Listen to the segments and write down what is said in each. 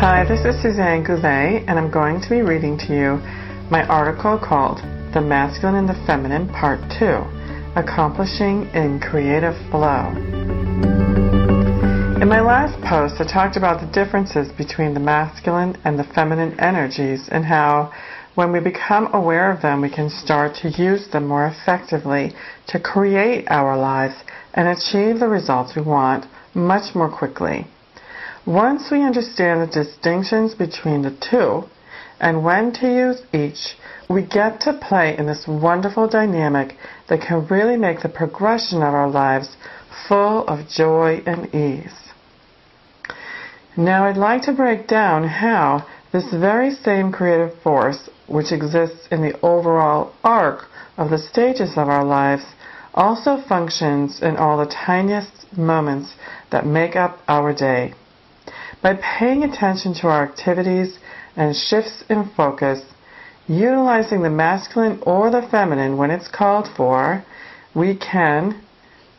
Hi, this is Suzanne Goulet, and I'm going to be reading to you my article called The Masculine and the Feminine, Part 2, Accomplishing in Creative Flow. In my last post, I talked about the differences between the masculine and the feminine energies and how, when we become aware of them, we can start to use them more effectively to create our lives and achieve the results we want much more quickly. Once we understand the distinctions between the two and when to use each, we get to play in this wonderful dynamic that can really make the progression of our lives full of joy and ease. Now I'd like to break down how this very same creative force, which exists in the overall arc of the stages of our lives, also functions in all the tiniest moments that make up our day. By paying attention to our activities and shifts in focus, utilizing the masculine or the feminine when it's called for, we can,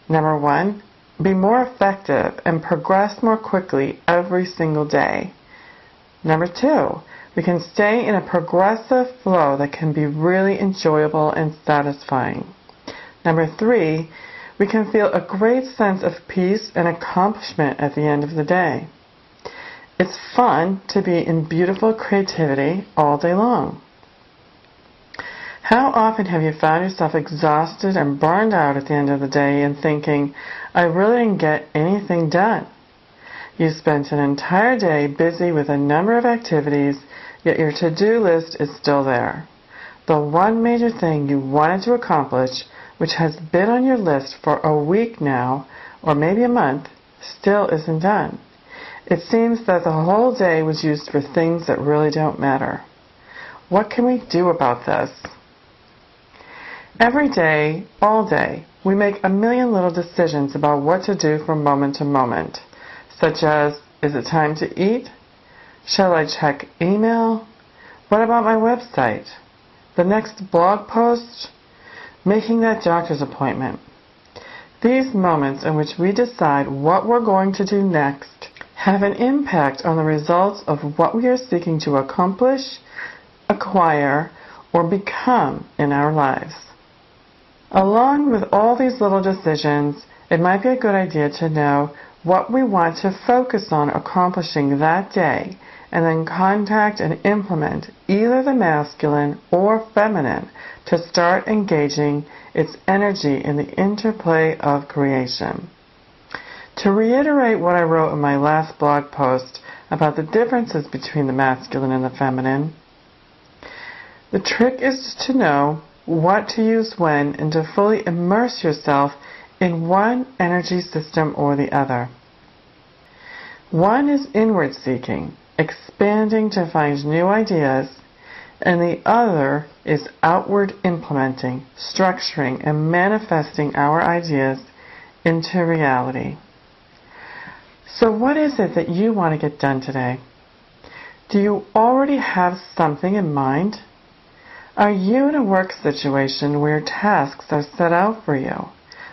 number one, be more effective and progress more quickly every single day. Number two, we can stay in a progressive flow that can be really enjoyable and satisfying. Number three, we can feel a great sense of peace and accomplishment at the end of the day. It's fun to be in beautiful creativity all day long. How often have you found yourself exhausted and burned out at the end of the day and thinking, I really didn't get anything done? You spent an entire day busy with a number of activities, yet your to-do list is still there. The one major thing you wanted to accomplish, which has been on your list for a week now, or maybe a month, still isn't done. It seems that the whole day was used for things that really don't matter. What can we do about this? Every day, all day, we make a million little decisions about what to do from moment to moment, such as, is it time to eat? Shall I check email? What about my website? The next blog post? Making that doctor's appointment. These moments in which we decide what we're going to do next have an impact on the results of what we are seeking to accomplish, acquire, or become in our lives. Along with all these little decisions, it might be a good idea to know what we want to focus on accomplishing that day, and then contact and implement either the masculine or feminine to start engaging its energy in the interplay of creation. To reiterate what I wrote in my last blog post about the differences between the masculine and the feminine, the trick is to know what to use when and to fully immerse yourself in one energy system or the other. One is inward seeking, expanding to find new ideas, and the other is outward implementing, structuring, and manifesting our ideas into reality. So what is it that you want to get done today? Do you already have something in mind? Are you in a work situation where tasks are set out for you,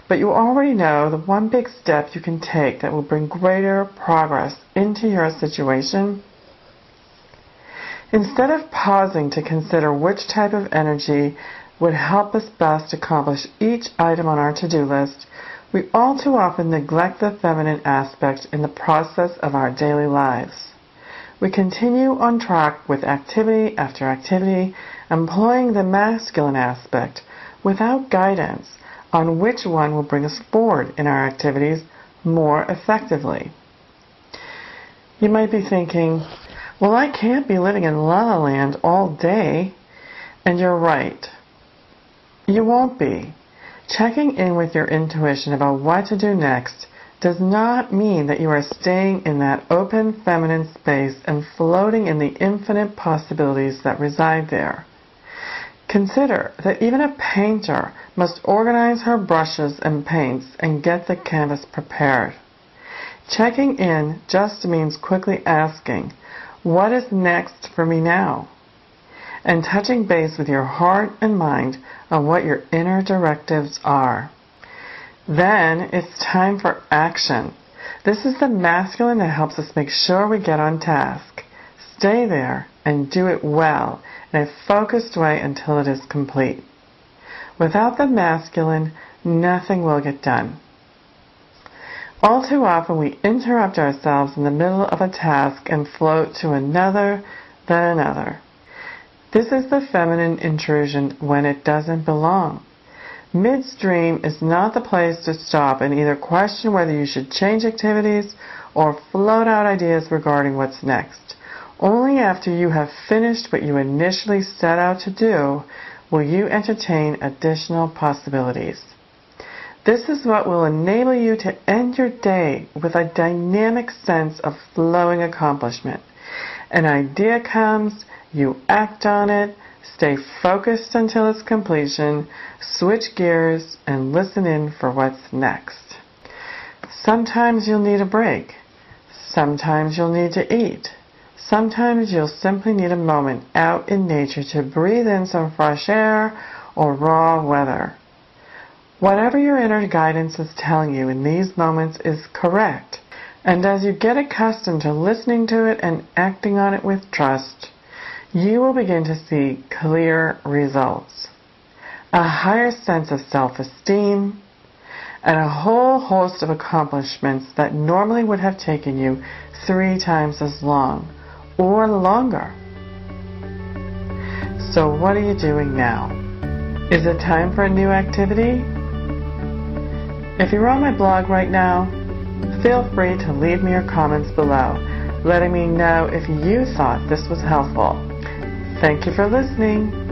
but you already know the one big step you can take that will bring greater progress into your situation? Instead of pausing to consider which type of energy would help us best accomplish each item on our to-do list, we all too often neglect the feminine aspect in the process of our daily lives. We continue on track with activity after activity, employing the masculine aspect without guidance on which one will bring us forward in our activities more effectively. You might be thinking, well, I can't be living in La La Land all day. And you're right. You won't be. Checking in with your intuition about what to do next does not mean that you are staying in that open feminine space and floating in the infinite possibilities that reside there. Consider that even a painter must organize her brushes and paints and get the canvas prepared. Checking in just means quickly asking, what is next for me now? And touching base with your heart and mind on what your inner directives are. Then it's time for action. This is the masculine that helps us make sure we get on task. stay there and do it well in a focused way until it is complete. Without the masculine, nothing will get done. All too often we interrupt ourselves in the middle of a task and float to another, then another. This is the feminine intrusion when it doesn't belong. Midstream is not the place to stop and either question whether you should change activities or float out ideas regarding what's next. Only after you have finished what you initially set out to do will you entertain additional possibilities. This is what will enable you to end your day with a dynamic sense of flowing accomplishment. An idea comes, you act on it, stay focused until its completion, switch gears, and listen in for what's next. Sometimes you'll need a break. Sometimes you'll need to eat. Sometimes you'll simply need a moment out in nature to breathe in some fresh air or raw weather. Whatever your inner guidance is telling you in these moments is correct, and as you get accustomed to listening to it and acting on it with trust, you will begin to see clear results, a higher sense of self-esteem, and a whole host of accomplishments that normally would have taken you 3 times as long or longer. So what are you doing now? Is it time for a new activity? If you're on my blog right now, feel free to leave me your comments below, letting me know if you thought this was helpful. Thank you for listening.